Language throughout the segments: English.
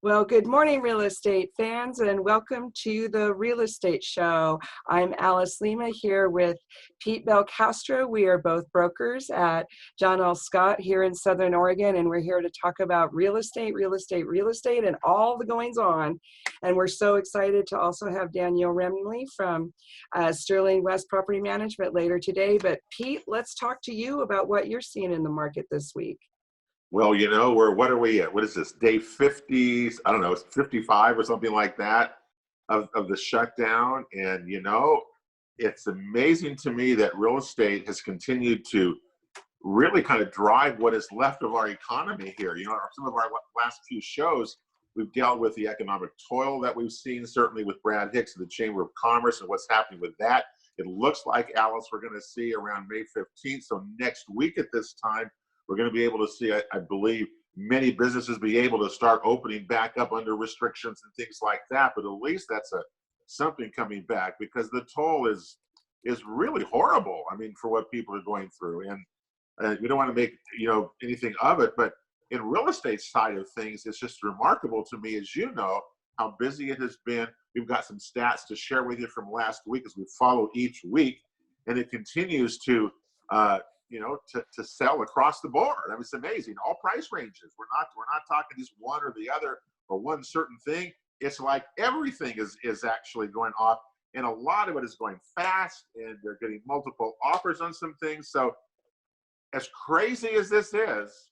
Well, good morning, real estate fans, and welcome to the Real Estate Show. I'm Alice Lema here with Pete Belcastro. We are both brokers at John L. Scott here in Southern Oregon, and we're here to talk about real estate, and all the goings on. And we're so excited to also have Danielle Remley from Sterling West Property Management later today. But Pete, let's talk to you about what you're seeing in the market this week. Well, what are we at? What is this, day 50? I don't know, it's 55 or something like that of the shutdown. And, it's amazing to me that real estate has continued to really kind of drive what is left of our economy here. Some of our last few shows, we've dealt with the economic toil that we've seen, certainly with Brad Hicks of the Chamber of Commerce and what's happening with that. It looks like, Alice, we're going to see around May 15th. So next week at this time, we're going to be able to see, I believe, many businesses be able to start opening back up under restrictions and things like that. But at least that's something coming back, because the toll is really horrible. I mean, for what people are going through, and we don't want to make anything of it. But in real estate side of things, it's just remarkable to me, as you know, how busy it has been. We've got some stats to share with you from last week as we follow each week, and it continues to to sell across the board. I mean, it's amazing. All price ranges. We're not talking just one or the other or one certain thing. It's like everything is actually going off, and a lot of it is going fast, and they're getting multiple offers on some things. So as crazy as this is,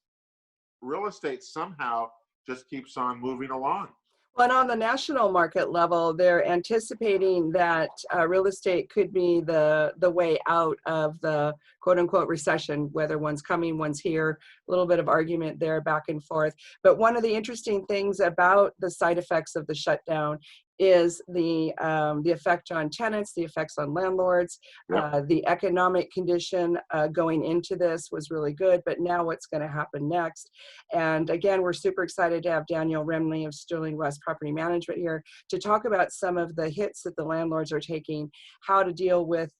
real estate somehow just keeps on moving along. Well, and on the national market level, they're anticipating that real estate could be the way out of the quote-unquote recession, whether one's coming, one's here, a little bit of argument there back and forth. But one of the interesting things about the side effects of the shutdown is the effect on tenants, the effects on landlords. Yep. The economic condition going into this was really good, but now what's going to happen next? And again, we're super excited to have Danielle Remley of Sterling West Property Management here to talk about some of the hits that the landlords are taking, how to deal with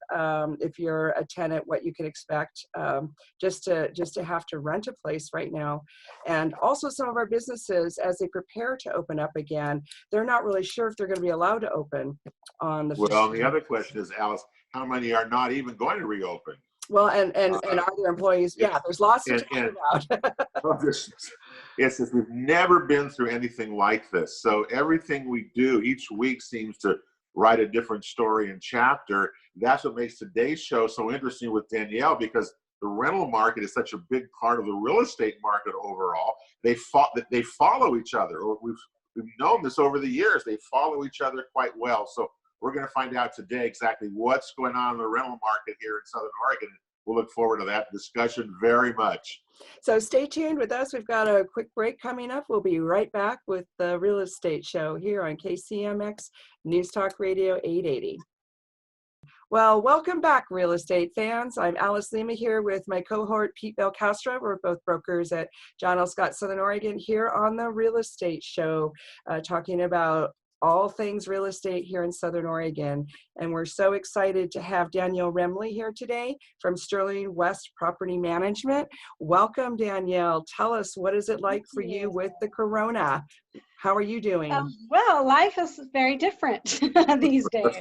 if you're a tenant, what you can expect just to have to rent a place right now. And also some of our businesses, as they prepare to open up again, they're not really sure if they're going to be allowed to open on the 15th. Well, the other question is, Alice, how many are not even going to reopen? Well, and are their employees? Yeah, there's lots to talk about. It's just, we've never been through anything like this. So everything we do each week seems to write a different story and chapter. That's what makes today's show so interesting with Danielle, because the rental market is such a big part of the real estate market overall. They follow each other. We've known this over the years. They follow each other quite well. So we're going to find out today exactly what's going on in the rental market here in Southern Oregon. We'll look forward to that discussion very much. So stay tuned with us. We've got a quick break coming up. We'll be right back with the Real Estate Show here on KCMX News Talk Radio 880. Well, welcome back, real estate fans. I'm Alice Lema here with my cohort, Pete Belcastro. We're both brokers at John L. Scott, Southern Oregon, here on the Real Estate Show, talking about all things real estate here in Southern Oregon. And we're so excited to have Danielle Remley here today from Sterling West Property Management. Welcome, Danielle. Tell us, what is it like for you with the corona? How are you doing? Well, life is very different these days.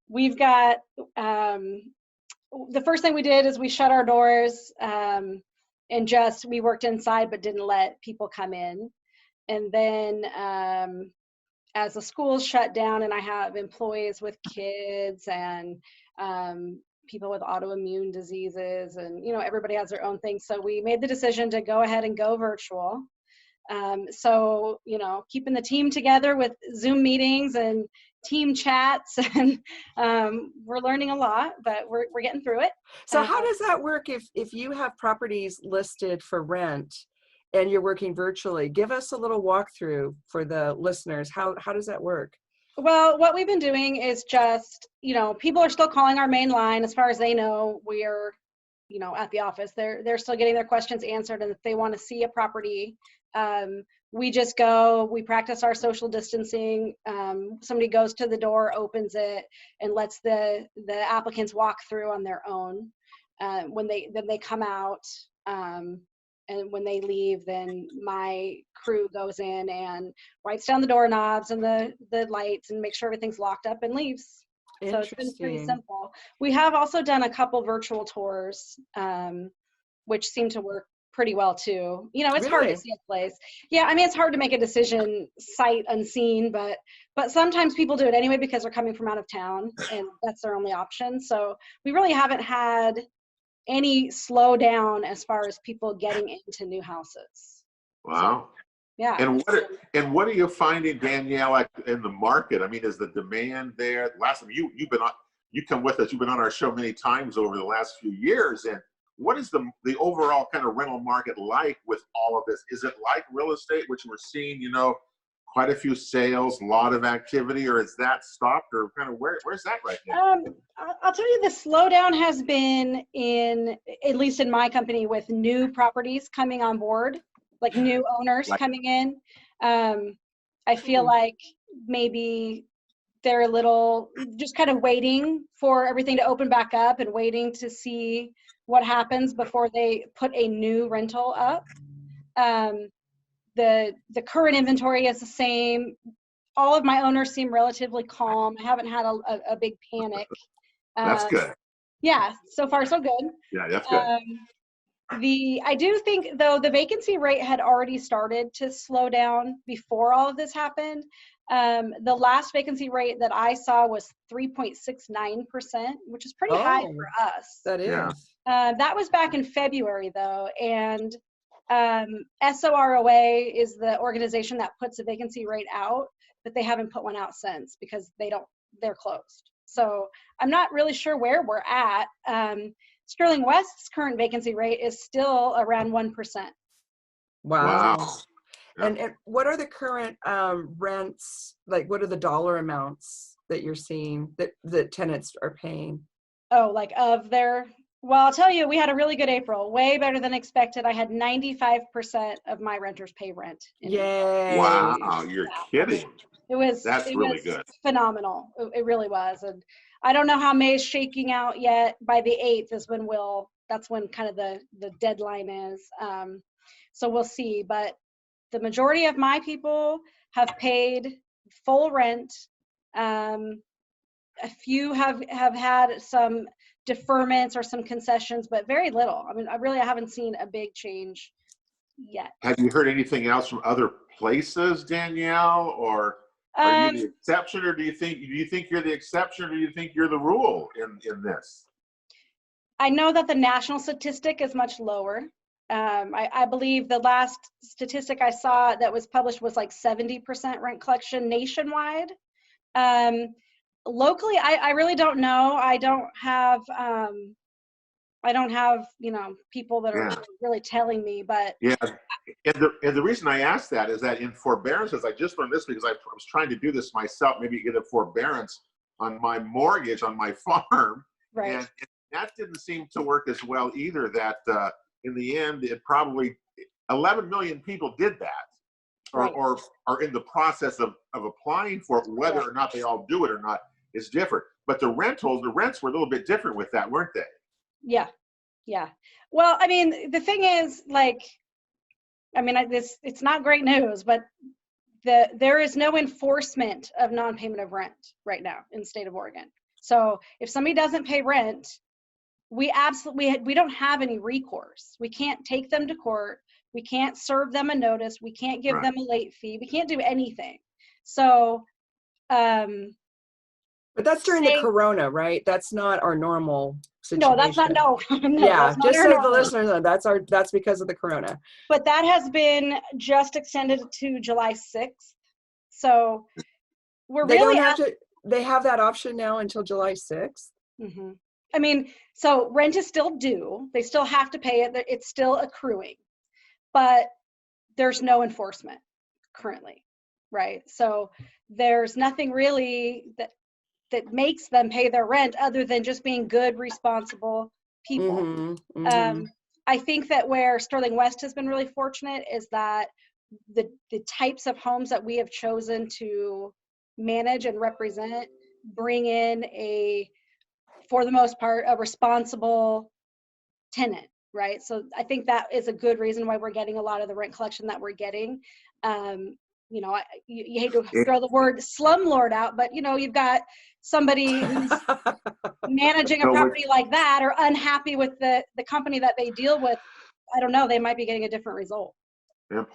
We've got, the first thing we did is we shut our doors and we worked inside but didn't let people come in. And then as the schools shut down, and I have employees with kids and people with autoimmune diseases, and everybody has their own thing. So we made the decision to go ahead and go virtual. So, keeping the team together with Zoom meetings and team chats, and we're learning a lot, but we're getting through it. So how does that work if you have properties listed for rent and you're working virtually? Give us a little walkthrough for the listeners. How does that work? Well, what we've been doing is just, people are still calling our main line. As far as they know, we're, at the office. They're still getting their questions answered, and if they want to see a property, we just go, we practice our social distancing. Somebody goes to the door, opens it, and lets the applicants walk through on their own. When they come out, And when they leave, then my crew goes in and writes down the doorknobs and the lights and makes sure everything's locked up and leaves. So it's been pretty Interesting. simple. We have also done a couple virtual tours, which seem to work pretty well too. You know, it's hard to Really? see a place. Yeah, I mean, it's hard to make a decision sight unseen, but sometimes people do it anyway because they're coming from out of town and that's their only option. So we really haven't had any slowdown as far as people getting into new houses. Wow. So, yeah. And what are you finding, Danielle, like in the market? I mean, is the demand there? Last time you've been on, you come with us. You've been on our show many times over the last few years. And what is the overall kind of rental market like with all of this? Is it like real estate, which we're seeing, you know, quite a few sales, a lot of activity, or is that stopped, or kind of where's that right now? I'll tell you, the slowdown has been at least in my company, with new properties coming on board, like new owners coming in. I feel like maybe they're a little just kind of waiting for everything to open back up and waiting to see what happens before they put a new rental up. The current inventory is the same. All of my owners seem relatively calm. I haven't had a big panic. That's good. Yeah, so far so good. Yeah, that's good. I do think, though, the vacancy rate had already started to slow down before all of this happened. The last vacancy rate that I saw was 3.69%, which is pretty high for us. That is. Yeah. That was back in February, though, and SOROA is the organization that puts a vacancy rate out, but they haven't put one out since because they're closed. So I'm not really sure where we're at. Sterling West's current vacancy rate is still around 1%. Wow. Yeah. And what are the current rents? Like, what are the dollar amounts that you're seeing that the tenants are paying? Oh, like well, I'll tell you, we had a really good April, way better than expected. I had 95% of my renters pay rent. Yay. Wow, you're kidding. That's really good. Phenomenal. It really was. And I don't know how May's shaking out yet. By the 8th is when that's when kind of the deadline is. So we'll see. But the majority of my people have paid full rent. A few have had some deferments or some concessions, but very little. I mean, I haven't seen a big change yet. Have you heard anything else from other places, Danielle, or are you the exception, or do you think you're the exception, or do you think you're the rule in this? I know that the national statistic is much lower. I believe the last statistic I saw that was published was like 70% rent collection nationwide. Locally, I really don't know. I don't have people that are really telling me, but yeah. And the reason I asked that is that in forbearances, I just learned this because I was trying to do this myself, maybe get a forbearance on my mortgage on my farm, right. And that didn't seem to work as well either. That in the end, it probably 11 million people did that, or are in the process of applying for it. Whether or not they all do it or not is different. But the rents were a little bit different with that, weren't they? Yeah. Well, I mean, the thing is, like, I mean, it's not great news, but there is no enforcement of non-payment of rent right now in the state of Oregon. So if somebody doesn't pay rent, we don't have any recourse. We can't take them to court. We can't serve them a notice. We can't give them a late fee. We can't do anything. So, but that's during the corona, right? That's not our normal situation. No, that's not, no. Yeah, just so the listeners know, that's because of the corona. But that has been just extended to July 6th. So they have that option now until July 6th. Mm-hmm. I mean, so rent is still due. They still have to pay it. It's still accruing, but there's no enforcement currently, right? So there's nothing really that makes them pay their rent other than just being good, responsible people. Mm-hmm, mm-hmm. I think that where Sterling West has been really fortunate is that the types of homes that we have chosen to manage and represent bring in for the most part, a responsible tenant. right? So I think that is a good reason why we're getting a lot of the rent collection that we're getting. You know, you hate to throw the word slumlord out, but you know, you've got somebody who's managing a property like that or unhappy with the company that they deal with. I don't know, they might be getting a different result. And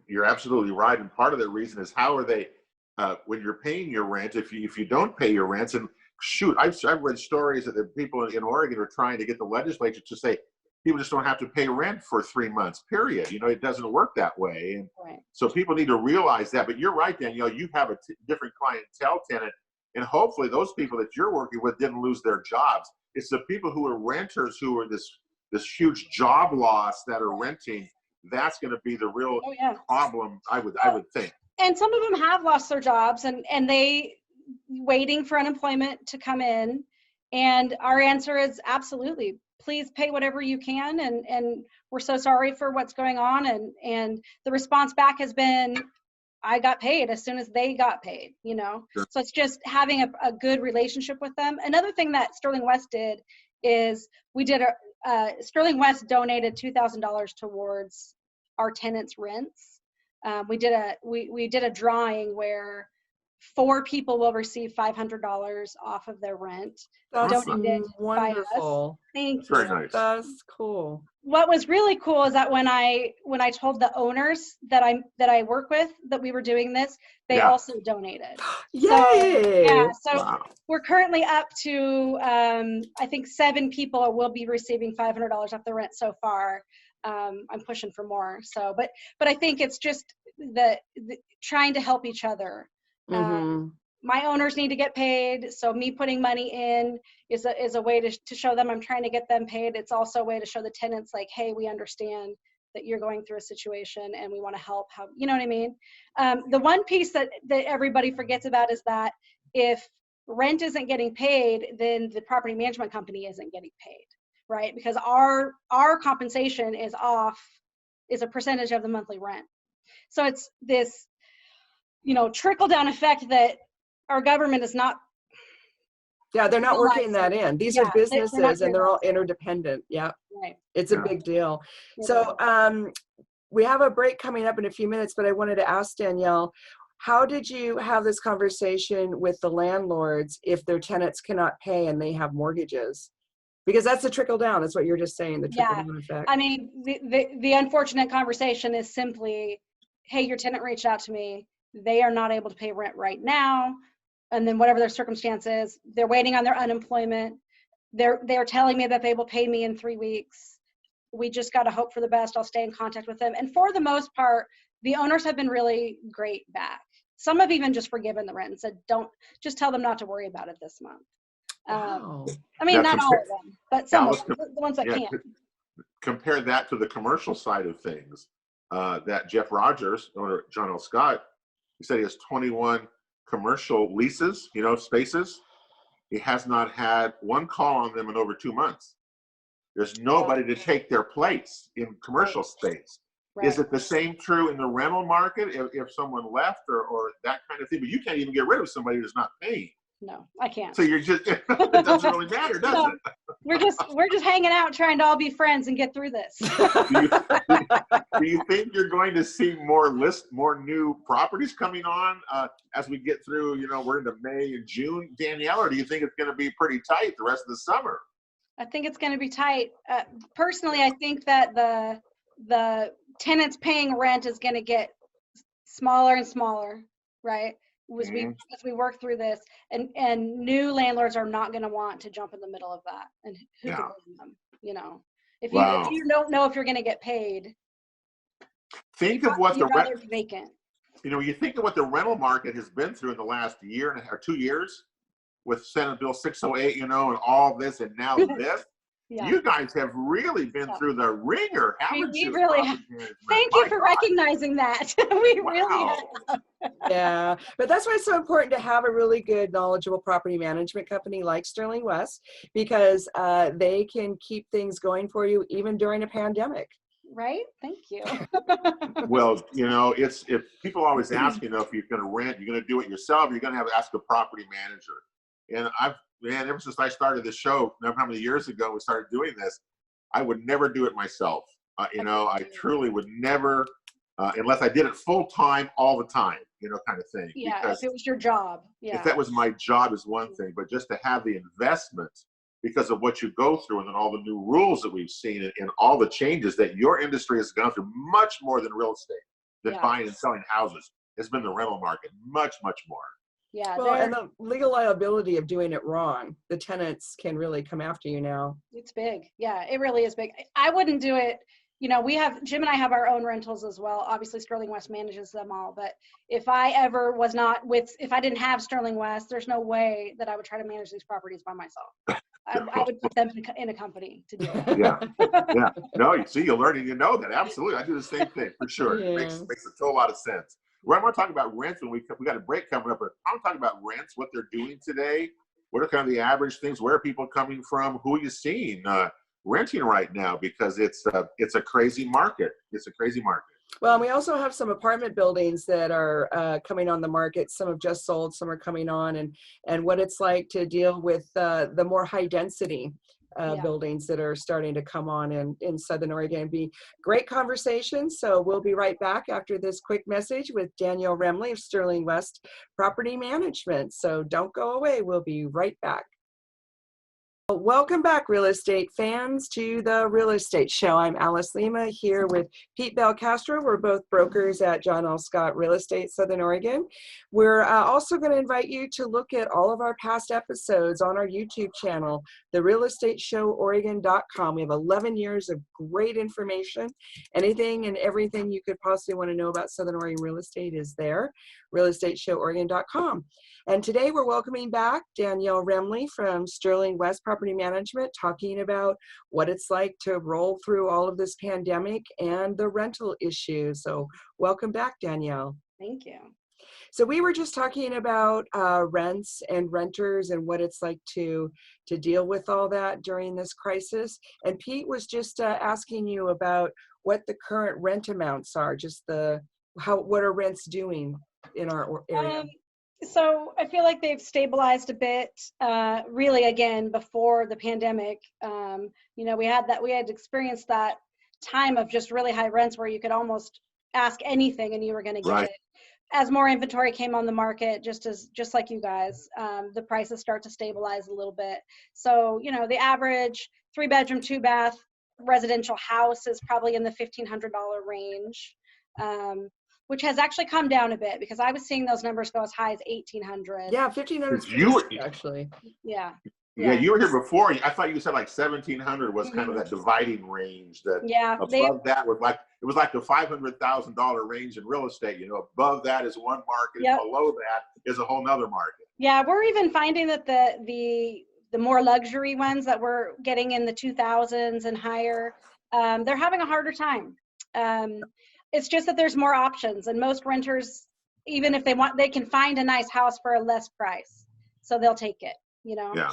you're absolutely right. And part of the reason is how are they, when you're paying your rent, if you don't pay your rents, and shoot, I've read stories that the people in Oregon are trying to get the legislature to say people just don't have to pay rent for 3 months, period. You know, it doesn't work that way. And right. So people need to realize that. But you're right, Danielle, you have a different clientele, tenant, and hopefully those people that you're working with didn't lose their jobs. It's the people who are renters who are this huge job loss that are renting. That's going to be the real problem, I would think. And some of them have lost their jobs and they waiting for unemployment to come in. And our answer is absolutely, please pay whatever you can. And we're so sorry for what's going on. And the response back has been, I got paid as soon as they got paid, you know? Sure. So it's just having a good relationship with them. Another thing that Sterling West did is Sterling West donated $2,000 towards our tenants' rents. We did a drawing where 4 people will receive $500 off of their rent. That's donated wonderful. Thank you. you. Very nice. That's cool. What was really cool is that when I told the owners that I work with that we were doing this, they also donated. Yay! So wow. We're currently up to I think 7 people will be receiving $500 off the rent so far. I'm pushing for more. So, but I think it's just the trying to help each other. Mm-hmm. My owners need to get paid, so me putting money in is a way to show them I'm trying to get them paid. It's also a way to show the tenants like, hey, we understand that you're going through a situation and we want to help. How, you know what I mean? The one piece that everybody forgets about is that if rent isn't getting paid, then the property management company isn't getting paid, right? Because our compensation is a percentage of the monthly rent. So it's this, you know, trickle down effect that our government is not. Yeah, they're not working that in. These are businesses and they're all interdependent. Yeah, right. It's a big deal. So we have a break coming up in a few minutes, but I wanted to ask Danielle, how did you have this conversation with the landlords if their tenants cannot pay and they have mortgages? Because that's the trickle down. That's what you're just saying, the trickle down effect. I mean, the unfortunate conversation is simply, hey, your tenant reached out to me. They are not able to pay rent right now. And then whatever their circumstances, they're waiting on their unemployment. They're telling me that they will pay me in 3 weeks. We just got to hope for the best. I'll stay in contact with them. And for the most part, the owners have been really great back. Some have even just forgiven the rent and said, just tell them not to worry about it this month. Wow. I mean, not all of them, but some of them, the ones that can. Compare that to the commercial side of things. That Jeff Rogers, owner John L. Scott, he said he has 21 commercial leases, spaces. He has not had one call on them in over 2 months. There's nobody to take their place in commercial space. Right. Is it the same true in the rental market if someone left or that kind of thing? But you can't even get rid of somebody who's not paying. No, I can't. So you're just, it doesn't really matter, does it? We're just hanging out trying to all be friends and get through this. Do you think you're going to see more new properties coming on as we get through, we're into May and June, Danielle, or do you think it's going to be pretty tight the rest of the summer? I think it's going to be tight. Personally, I think that the tenants paying rent is going to get smaller and smaller, right? As we work through this, and new landlords are not going to want to jump in the middle of that. And who can blame them? If you don't know if you're going to get paid, think of what vacant. You think of what the rental market has been through in the last year and or 2 years with Senate Bill 608, and all this, and now this. You guys have really been through the ringer, haven't you? We really have. Thank you for recognizing that. We really have. Yeah, but that's why it's so important to have a really good, knowledgeable property management company like Sterling West, because they can keep things going for you even during a pandemic. Right? Thank you. Well, if people always ask, if you're going to rent, you're going to do it yourself, you're going to have to ask a property manager. And ever since I started this show, how many years ago we started doing this, I would never do it myself. You know, I truly would never, unless I did it full time all the time, you know, kind of thing. Yeah, Because if it was your job. Yeah. if that was my job is one thing, but just to have the investment because of what you go through and then all the new rules that we've seen and all the changes that your industry has gone through, much more than real estate, than buying and selling houses. It's been the rental market, much, much more. Yeah. Well, and the legal liability of doing it wrong, the tenants can really come after you now. It's big. Yeah, it really is big. I wouldn't do it. You know, Jim and I have our own rentals as well. Obviously, Sterling West manages them all. But if I ever was not if I didn't have Sterling West, there's no way that I would try to manage these properties by myself. I would put them in a company to do it. Yeah, yeah. No, you see, you learn and you know that. Absolutely. I do the same thing for sure. Yeah. It makes a total lot of sense. Well, I'm going to talk about rents when we got a break coming up, but I'm talking about rents, what they're doing today. What are kind of the average things? Where are people coming from? Who are you seeing renting right now? Because it's a crazy market. It's a crazy market. Well, we also have some apartment buildings that are coming on the market. Some have just sold, some are coming on, and what it's like to deal with the more high density buildings that are starting to come on in Southern Oregon. Be great conversation. So we'll be right back after this quick message with Danielle Remley of Sterling West Property Management. So don't go away. We'll be right back. Welcome back, real estate fans, to the Real Estate Show. I'm Alice Lema here with Pete Belcastro. We're both brokers at John L. Scott Real Estate, Southern Oregon. We're also going to invite you to look at all of our past episodes on our YouTube channel, therealestateshoworegon.com. We have 11 years of great information. Anything and everything you could possibly want to know about Southern Oregon real estate is there, realestateshoworegon.com. And today we're welcoming back Danielle Remley from Sterling West Property Management, talking about what it's like to roll through all of this pandemic and the rental issue. So welcome back, Danielle. Thank you. So we were just talking about rents and renters and what it's like to deal with all that during this crisis. And Pete was just asking you about what the current rent amounts are, just what are rents doing in our area? So I feel like they've stabilized a bit, really, again, before the pandemic. You know, we had experienced that time of just really high rents where you could almost ask anything and you were going to get it. As more inventory came on the market, just like you guys, the prices start to stabilize a little bit. So, you know, the average 3-bedroom, 2-bath residential house is probably in the $1,500 range. Which has actually come down a bit because I was seeing those numbers go as high as 1,800. Yeah, 1,500 actually. Yeah. Yeah, you were here before. I thought you said like 1,700 was kind of that dividing range. That above that was like the $500,000 range in real estate. You know, above that is one market, below that is a whole nother market. Yeah, we're even finding that the more luxury ones that we're getting in the 2,000s and higher, they're having a harder time. It's just that there's more options, and most renters, even if they want, they can find a nice house for a less price, so they'll take it. You know. Yeah.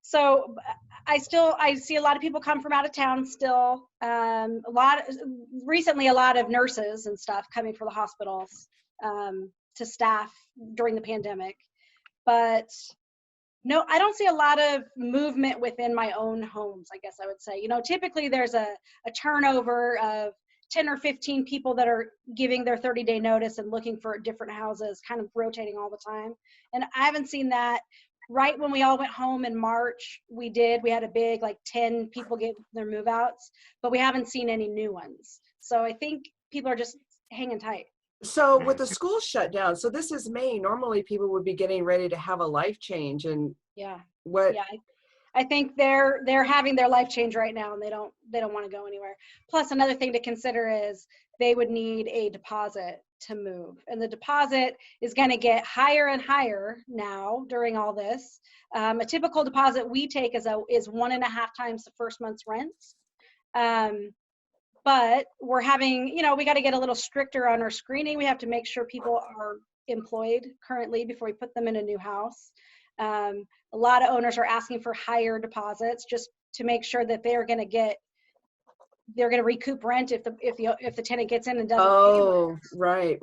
So I see a lot of people come from out of town still. Recently, a lot of nurses and stuff coming for the hospitals to staff during the pandemic, but no, I don't see a lot of movement within my own homes, I guess I would say. You know, typically there's a turnover of 10 or 15 people that are giving their 30-day notice and looking for different houses, kind of rotating all the time. And I haven't seen that. Right when we all went home in March, we had a big, like 10 people get their move outs, but we haven't seen any new ones. So I think people are just hanging tight. So with the school shut down, so this is May, normally people would be getting ready to have a life change, and I think they're having their life change right now, and they don't want to go anywhere. Plus, another thing to consider is they would need a deposit to move, and the deposit is going to get higher and higher now during all this. A typical deposit we take is 1.5 times the first month's rent. But we're having, you know, we got to get a little stricter on our screening. We have to make sure people are employed currently before we put them in a new house. A lot of owners are asking for higher deposits just to make sure that they're going to recoup rent if the tenant gets in and doesn't. Oh, right.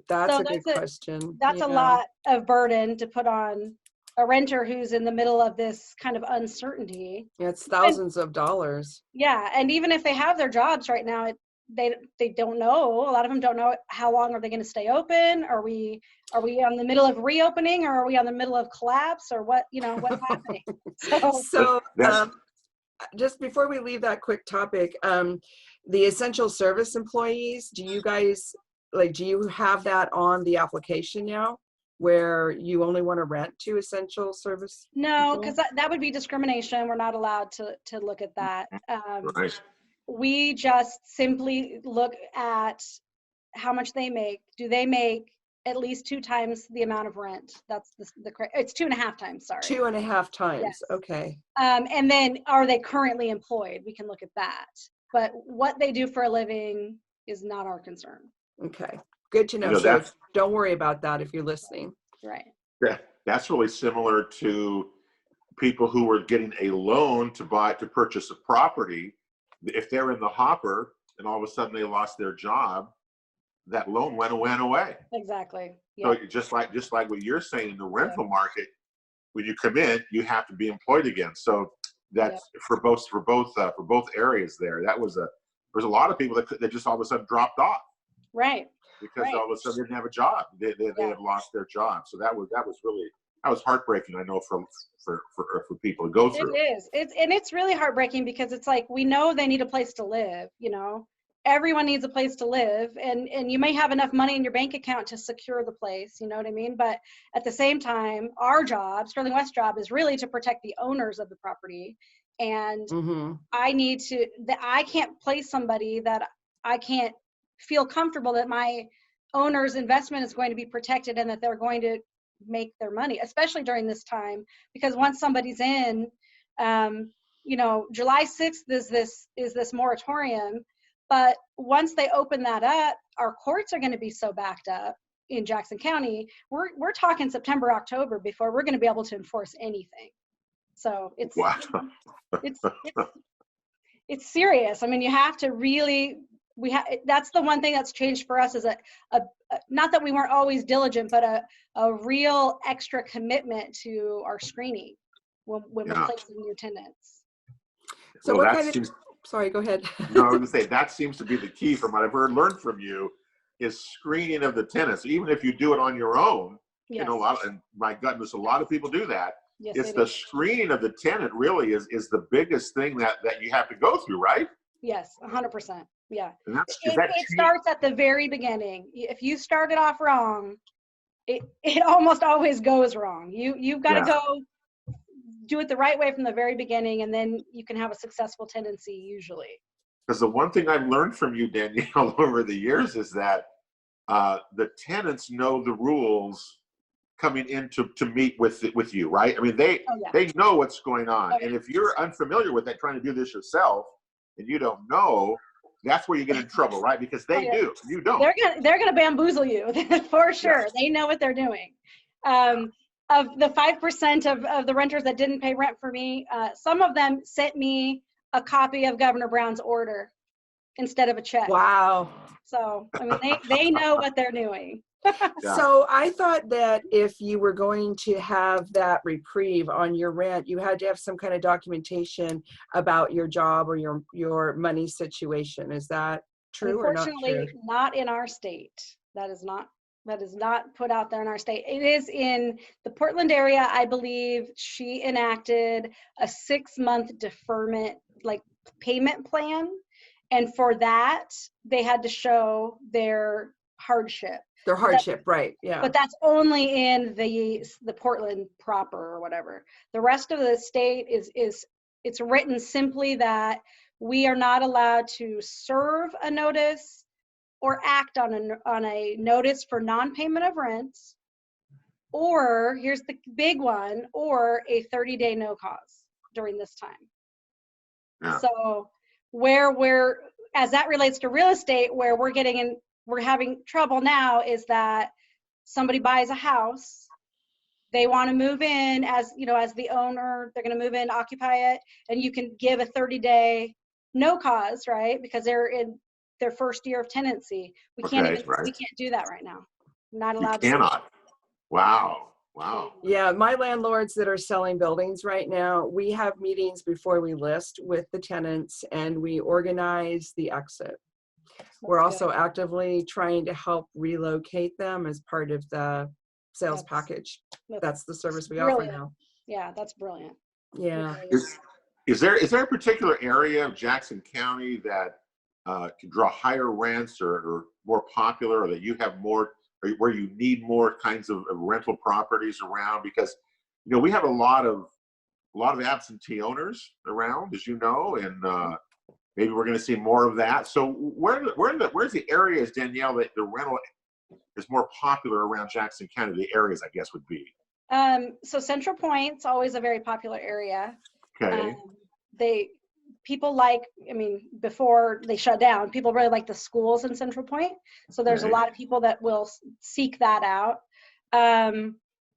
That's a good question. That's a lot of burden to put on a renter who's in the middle of this kind of uncertainty. It's thousands of dollars. Yeah, and even if they have their jobs right now, they don't know. A lot of them don't know how long are they going to stay open. Are we on the middle of reopening, or are we on the middle of collapse, or what? What's happening? So just before we leave that quick topic, the essential service employees, do you guys do you have that on the application now, where you only want to rent to essential service? No, because that would be discrimination. We're not allowed to look at that. Right. We just simply look at how much they make. Do they make at least 2 times the amount of rent? That's it's 2.5 times, sorry. 2.5 times, yes. Okay. And then are they currently employed? We can look at that. But what they do for a living is not our concern. Okay, good to know. So don't worry about that if you're listening. Right. Yeah, that's really similar to people who were getting a loan to purchase a property. If they're in the hopper and all of a sudden they lost their job, that loan went away. Exactly. Yeah. So just like what you're saying, in the rental market, when you come in, you have to be employed again. So that's for both areas there. There's a lot of people that just all of a sudden dropped off. Right. Because all of a sudden they didn't have a job. They had lost their job. So that was heartbreaking, I know, for people to go through. It is. It's really heartbreaking because it's like, we know they need a place to live, everyone needs a place to live, and you may have enough money in your bank account to secure the place, you know what I mean? But at the same time, our job, Sterling West's job, is really to protect the owners of the property. And I can't place somebody that I can't feel comfortable that my owner's investment is going to be protected and that they're going to make their money, especially during this time, because once somebody's in, July 6th is this moratorium, but once they open that up, our courts are going to be so backed up in Jackson County. We're talking September, October before we're going to be able to enforce anything. So it's it's serious. I mean, you have to really. That's the one thing that's changed for us, is a not that we weren't always diligent, but a real extra commitment to our screening when we're placing new tenants. So sorry, go ahead. No, I was going to say, that seems to be the key from what I've learned from you, is screening of the tenants. Even if you do it on your own, and my goodness, a lot of people do that. Yes, it's the screening of the tenant really is the biggest thing that you have to go through, right? Yes, 100%. Yeah. It starts at the very beginning. If you started off wrong, it almost always goes wrong. You've got to go do it the right way from the very beginning, and then you can have a successful tenancy usually. Because the one thing I've learned from you, Danielle, over the years is that the tenants know the rules coming in to meet with you, right? I mean, they know what's going on. Oh, yeah. And if you're unfamiliar with that, trying to do this yourself, and you don't know, that's where you get in trouble, right? Because they do, you don't. They're gonna bamboozle you for sure. Yes. They know what they're doing. Of the 5% of the renters that didn't pay rent for me, some of them sent me a copy of Governor Brown's order instead of a check. Wow. So I mean, they know what they're doing. So I thought that if you were going to have that reprieve on your rent, you had to have some kind of documentation about your job or your money situation. Is that true or not true? Unfortunately, not in our state. That is not put out there in our state. It is in the Portland area. I believe she enacted a 6-month deferment, payment plan. And for that, they had to show their hardship. Their hardship, right, yeah. But that's only in the Portland proper or whatever. The rest of the state it's written simply that we are not allowed to serve a notice or act on a notice for non-payment of rent, or, here's the big one, or a 30-day no cause during this time. Yeah. So as that relates to real estate, where we're having trouble now is that somebody buys a house, they want to move in as the owner, they're going to move in, occupy it, and you can give a 30-day no cause, right? Because they're in their first year of tenancy. We can't do that right now. Not allowed. You cannot. Wow. Wow. Yeah, my landlords that are selling buildings right now, we have meetings before we list with the tenants and we organize the exit. We're also actively trying to help relocate them as part of the sales package. That's the service we offer now. Yeah, that's brilliant. Yeah. Is there a particular area of Jackson County that can draw higher rents or more popular, or that you have more, or where you need more kinds of rental properties around? Because we have a lot of absentee owners around, as you know, and maybe we're going to see more of that. So where's the areas, Danielle, that the rental is more popular around Jackson County? The areas, I guess, would be. So Central Point's always a very popular area. Okay. People like, before they shut down, people really like the schools in Central Point. So there's a lot of people that will seek that out.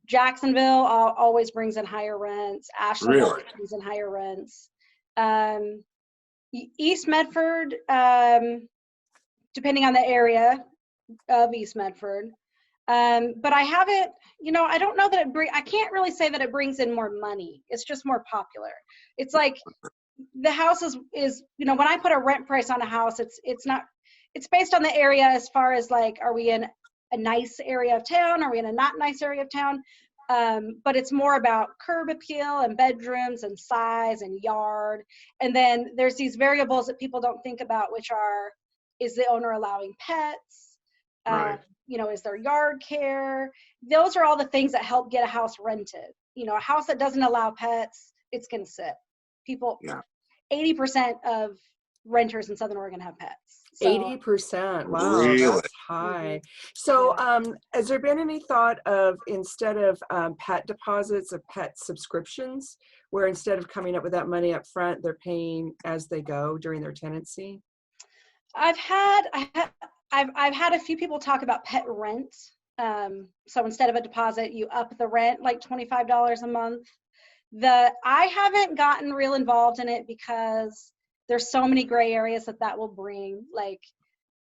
Jacksonville always brings in higher rents. Ashland always brings in higher rents. East Medford, depending on the area of East Medford. But I haven't, I don't know that I can't really say that it brings in more money. It's just more popular. It's like the house is, when I put a rent price on a house, it's based on the area as far as like, are we in a nice area of town? Are we in a not nice area of town? But it's more about curb appeal and bedrooms and size and yard. And then there's these variables that people don't think about, which are, is the owner allowing pets? Is there yard care? Those are all the things that help get a house rented. A house that doesn't allow pets, it's going to sit. 80% of renters in Southern Oregon have pets. So, 80%. Wow, really? that's high. So has there been any thought of, instead of pet deposits, of pet subscriptions, where instead of coming up with that money up front, they're paying as they go during their tenancy? I've had a few people talk about pet rent. So instead of a deposit, you up the rent like $25 a month. I haven't gotten real involved in it because there's so many gray areas that will bring. Like,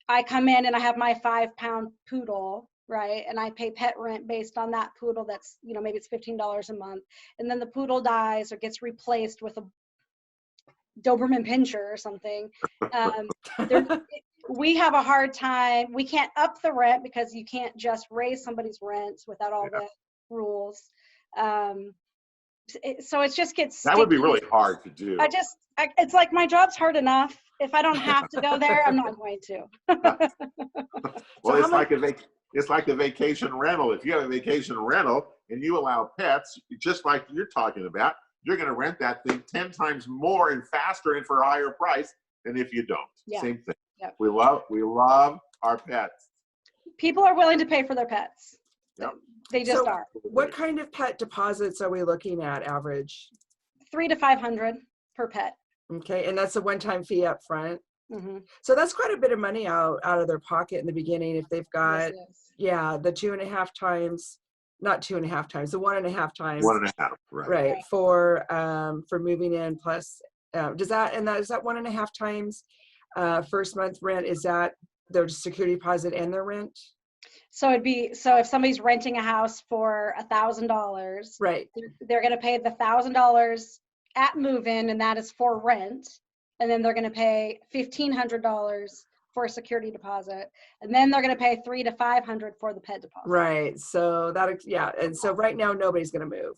I come in and I have my 5-pound poodle, right? And I pay pet rent based on that poodle. That's, maybe it's $15 a month. And then the poodle dies or gets replaced with a Doberman Pinscher or something. We have a hard time. We can't up the rent because you can't just raise somebody's rents without all the rules. So it just gets sticky. That would be really hard to do. It's like, my job's hard enough. If I don't have to go there, I'm not going to. Well, it's like the vacation rental. If you have a vacation rental and you allow pets, just like you're talking about, you're going to rent that thing 10 times more and faster and for a higher price than if you don't. Yeah. Same thing. Yep. We love our pets. People are willing to pay for their pets. Yep. They just are. What kind of pet deposits are we looking at average? $300 to $500 per pet. Okay, and that's a one-time fee up front. Mm-hmm. So that's quite a bit of money out of their pocket in the beginning if they've got, the 2.5 times, not 2.5 times, the 1.5 times. 1.5, right. For moving in plus, is that 1.5 times first month rent? Is that their security deposit and their rent? So if somebody's renting a house for $1,000, right, they're going to pay the $1,000 at move-in, and that is for rent. And then they're going to pay $1,500 for a security deposit, and then they're going to pay $300 to $500 for the pet deposit. Right. So and so right now nobody's going to move.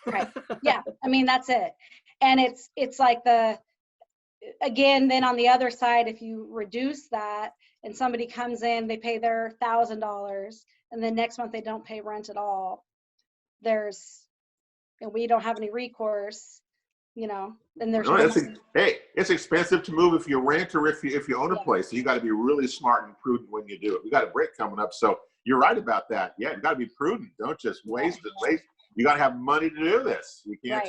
Right. Yeah. That's it. And it's like again, then on the other side, if you reduce that and somebody comes in, they pay their $1,000, and then next month they don't pay rent at all, and we don't have any recourse, then there's it's expensive to move if you rent or if you own a place. So you got to be really smart and prudent when you do it. We got a break coming up, so you're right about that. Yeah, you got to be prudent. Don't just waste it. You got to have money to do this. You can't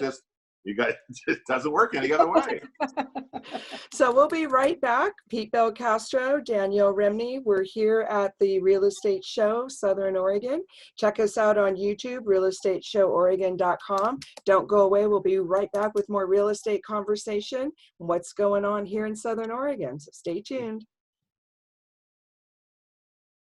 it just doesn't work any other way. So we'll be right back. Pete Belcastro, Danielle Remley. We're here at the Real Estate Show, Southern Oregon. Check us out on YouTube, realestateshoworegon.com. Don't go away. We'll be right back with more real estate conversation, what's going on here in Southern Oregon. So stay tuned.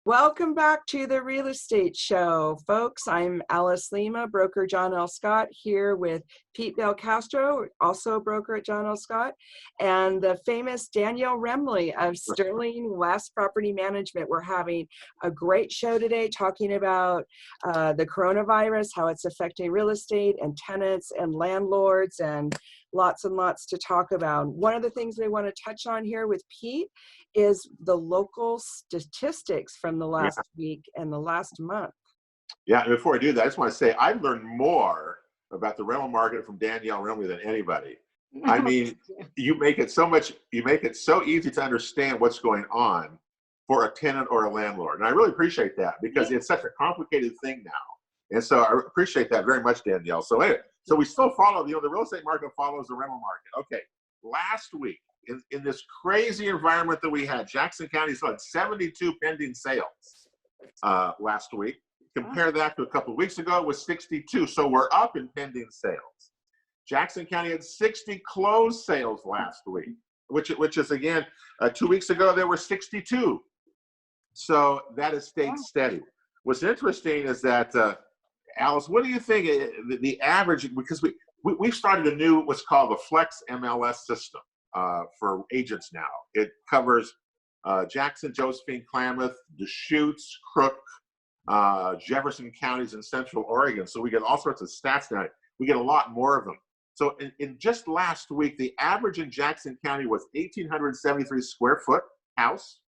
Welcome back to the Real Estate Show, folks. I'm Alice Lema, broker John L. Scott, here with Pete Belcastro, also a broker at John L. Scott, and the famous Danielle Remley of Sterling West Property Management. We're having a great show today talking about the coronavirus, how it's affecting real estate and tenants and landlords, and lots to talk about. One of the things we want to touch on here with Pete is the local statistics from the last week and the last month. Yeah, and before I do that, I just want to say I've learned more about the rental market from Danielle Remley than anybody. I mean, you make it so easy to understand what's going on for a tenant or a landlord. And I really appreciate that because it's such a complicated thing now. And so I appreciate that very much, Danielle. So anyway, so we still follow, the real estate market follows the rental market. Okay, last week, in this crazy environment that we had, Jackson County still had 72 pending sales last week. Compare that to a couple of weeks ago, it was 62. So we're up in pending sales. Jackson County had 60 closed sales last week, which is again, 2 weeks ago, there were 62. So that has stayed steady. What's interesting is that, Alice, what do you think the average, because we've started a new, what's called the Flex MLS system for agents now. It covers Jackson, Josephine, Klamath, Deschutes, Crook, Jefferson counties in Central Oregon. So we get all sorts of stats now. We get a lot more of them. So in just last week, the average in Jackson County was 1,873 square foot house.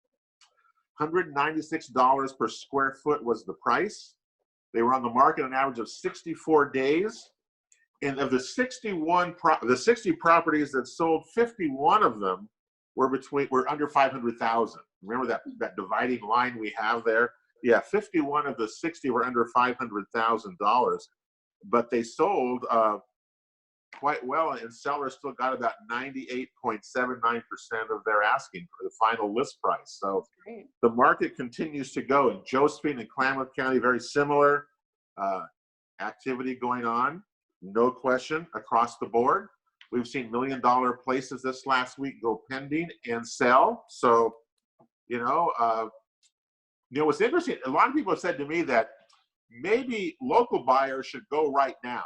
$196 per square foot was the price. They were on the market an average of 64 days. And of the 60 properties that sold, 51 of them were under 500,000. Remember that dividing line we have there? Yeah, 51 of the 60 were under $500,000, but they sold quite well, and sellers still got about 98.79% of their asking for the final list price. So the market continues to go. In Josephine and Klamath County, very similar activity going on, no question, across the board. We've seen $1 million places this last week go pending and sell. So, what's interesting, a lot of people have said to me that maybe local buyers should go right now,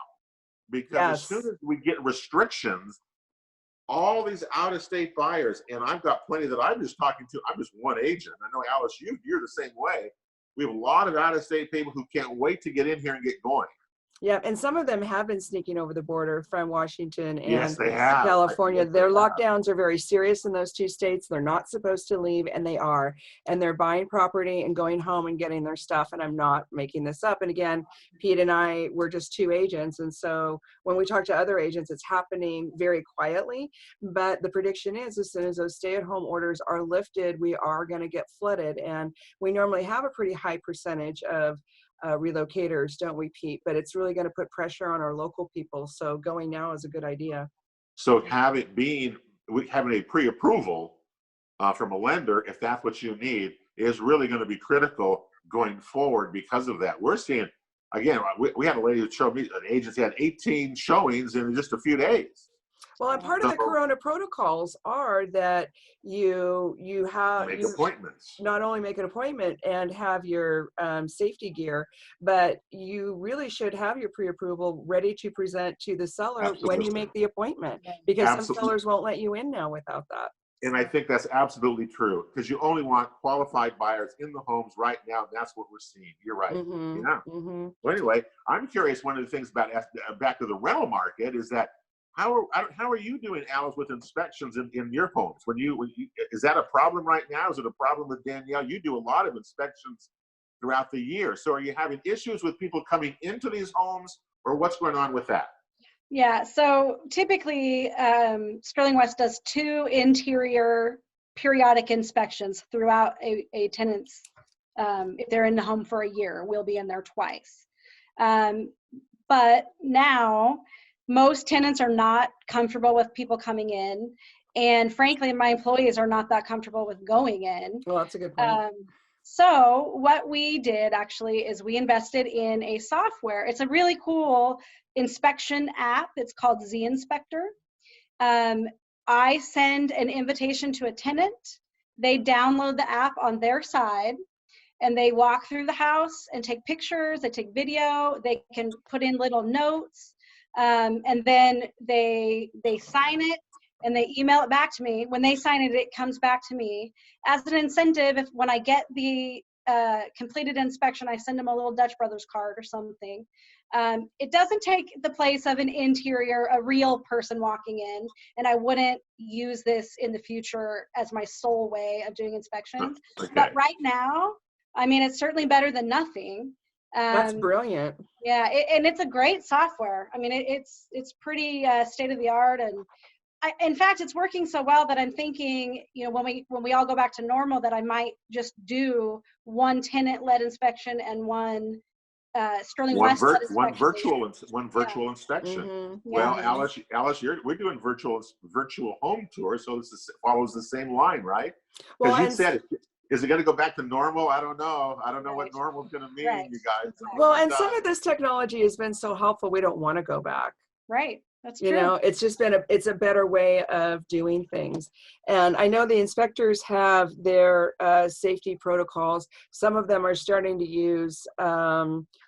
because as soon as we get restrictions, all these out-of-state buyers, and I've got plenty that I'm just talking to, I'm just one agent. I know, Alice, you're the same way. We have a lot of out-of-state people who can't wait to get in here and get going. Yeah, and some of them have been sneaking over the border from Washington and yes, they have. California. Their lockdowns are very serious in those two states. They're not supposed to leave, and they are. And they're buying property and going home and getting their stuff, and I'm not making this up. And again, Pete and I, we're just two agents, and so when we talk to other agents, it's happening very quietly. But the prediction is as soon as those stay-at-home orders are lifted, we are going to get flooded. And we normally have a pretty high percentage of relocators, don't we, Pete? But it's really going to put pressure on our local people. So going now is a good idea. So having a pre-approval from a lender, if that's what you need, is really going to be critical going forward because of that. We're seeing, again, we had a lady who showed me, an agency had 18 showings in just a few days. Well, and part of the Corona protocols are that you make appointments. Not only make an appointment and have your safety gear, but you really should have your pre-approval ready to present to the seller when you make the appointment, because some sellers won't let you in now without that. And I think that's absolutely true, because you only want qualified buyers in the homes right now. That's what we're seeing. You're right. Well, anyway, I'm curious. One of the things about back to the rental market is that how are you doing, Alice, with inspections in your homes? When you is that a problem right now? Is it a problem with Danielle? You do a lot of inspections throughout the year. So are you having issues with people coming into these homes, or what's going on with that? Yeah, so typically Sterling West does 2 interior periodic inspections throughout a tenant's, if they're in the home for a year, we'll be in there twice. But now, most tenants are not comfortable with people coming in. And frankly, my employees are not that comfortable with going in. Well, that's a good point. So what we did actually is we invested in a software. It's a really cool inspection app. It's called Z Inspector. I send an invitation to a tenant. They download the app on their side. and they walk through the house and take pictures, they take video, they can put in little notes, and then they sign it and they email it back to me. When they sign it, it comes back to me. As an incentive, if when I get the completed inspection, I send them a little Dutch Brothers card or something. It doesn't take the place of an interior, a real person walking in, and I wouldn't use this in the future as my sole way of doing inspections. Okay. But right now, I mean, it's certainly better than nothing. That's brilliant. Yeah, and it's a great software. I mean, it's pretty state of the art, and in fact, it's working so well that I'm thinking, you know, when we all go back to normal, that I might just do one tenant-led inspection and one Sterling West one virtual inspection. Mm-hmm. Well, Yeah. Alice, we're doing virtual home tours, so this follows the same line, right? Because Well, you said, is it going to go back to normal? I don't know. I don't know what Right. normal is going to mean, Right. you guys. Exactly. well, and some of this technology has been so helpful, we don't want to go back. Right. That's true. You know, it's just been it's a better way of doing things. And I know the inspectors have their safety protocols. Some of them are starting to use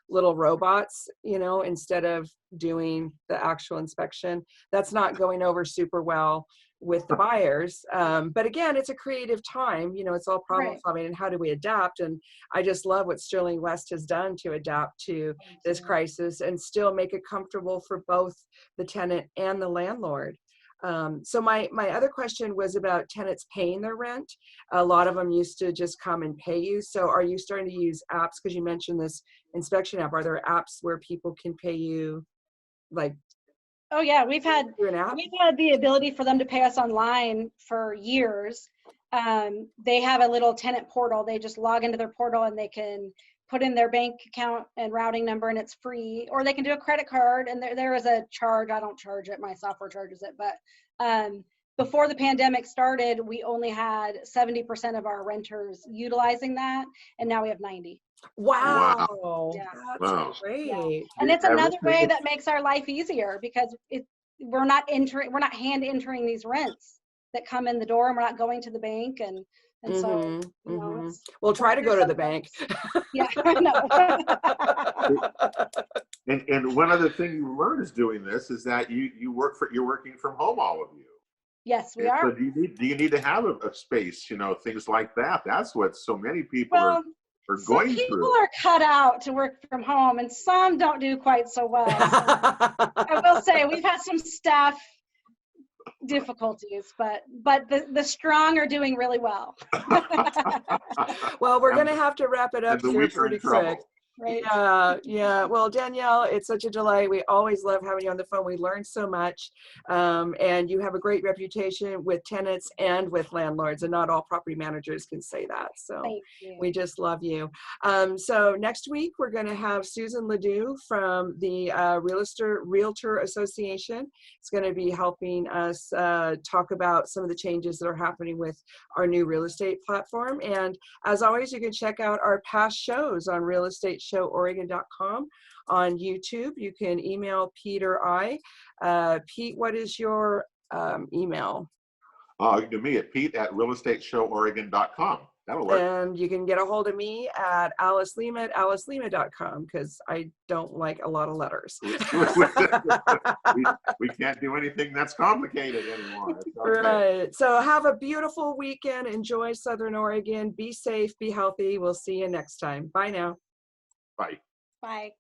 little robots, you know, instead of doing the actual inspection. That's not going over super well with the buyers. But again, it's a creative time, you know, it's all problem solving and how do we adapt? And I just love what Sterling West has done to adapt to this crisis and still make it comfortable for both the tenant and the landlord. So my other question was about tenants paying their rent. A lot of them used to just come and pay you. So are you starting to use apps? Because you mentioned this inspection app. Are there apps where people can pay you, like? Oh yeah, we've had the ability for them to pay us online for years. They have a little tenant portal. They just log into their portal and they can put in their bank account and routing number, and it's free. Or they can do a credit card, and there is a charge. I don't charge it. My software charges it. But before the pandemic started, we only had 70% of our renters utilizing that, and now we have 90%. Wow. Yeah. That's great. Yeah. And it's another way that makes our life easier, because we're not hand entering these rents that come in the door, and we're not going to the bank, and so you know, we'll try to go to the bank. Yeah, I know. and one other thing you learn is doing this is that you're working from home, all of you. Yes, we are. So do you need to have a space, you know, things like that? That's what so many people are going through. People are cut out to work from home, and some don't do quite so well. So I will say we've had some staff difficulties, but the strong are doing really well. Well, we're going to have to wrap it up here pretty quick. Right. Yeah. Well, Danielle, it's such a delight. We always love having you on the phone. We learn so much. And you have a great reputation with tenants and with landlords, and not all property managers can say that. So we just love you. So next week, we're going to have Susan Ledoux from the Realtor Association. It's going to be helping us talk about some of the changes that are happening with our new real estate platform. And as always, you can check out our past shows on realestateshoworegon.com. On YouTube, you can email Pete or I. Pete, what is your email? You can me at pete@realestateshoworegon.com. That'll work. And you can get a hold of me at alicelema@alicelema.com, because I don't like a lot of letters. we can't do anything that's complicated anymore. Okay. Right. So have a beautiful weekend. Enjoy Southern Oregon. Be safe. Be healthy. We'll see you next time. Bye now. Bye. Bye.